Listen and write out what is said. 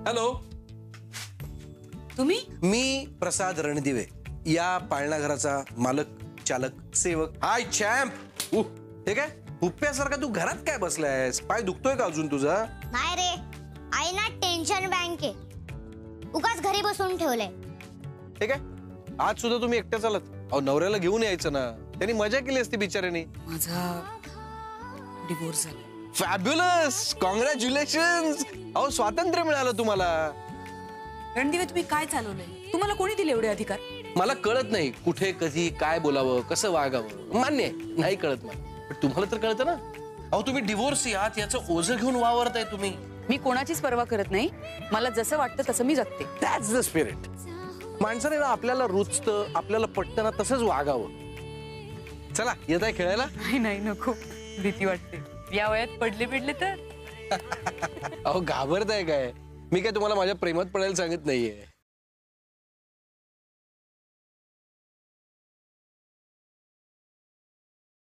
Hello, तुम्ही? मी प्रसाद रणदिवे, या पाळणाघराचा मालक, चालक, सेवक. हाय चॅम्प. हे काय हुप्प्यासारखा तू घरात काय बसलायस? पाय दुखतोय का अजून तुझा? नाही रे, आई ना टेन्शन बँक आहे, उगाच घरी बसून ठेवलंय. हे काय आज सुद्धा तुम्ही एकट्या चालत? अहो नवऱ्याला घेऊन यायचं ना, त्यांनी मजा केली असती बिचाऱ्याने. माझा डिवोर्स झाला. Fabulous, congratulations. अहो स्वातंत्र्य मिळालं तुम्हाला. रणदिवे, तुम्ही काय चालवलंय? तुम्हाला कोणी दिले एवढे अधिकार? मला कळत नाही कुठे कधी काय बोलावं, कसं वागावं. मान्य आहे, नाही कळत मला, पण तुम्हाला तर कळतं ना. अहो तुम्ही डिवोर्स यात याचं ओझं घेऊन वावरताय तुम्ही. मी कोणाचीच पर्वा करत नाही, मला जसं वाटतं तसं मी जगते. That's the spirit. माणसाने ना आपल्याला रुचतं, आपल्याला पटतं ना तसंच वागावं. चला येत आहे खेळायला? नाही नाही, नको, भीती वाटते. या वयात पडले तर. अहो घाबरताय काय? मी काय तुम्हाला माझ्या प्रेमात पडायला सांगत नाहीये.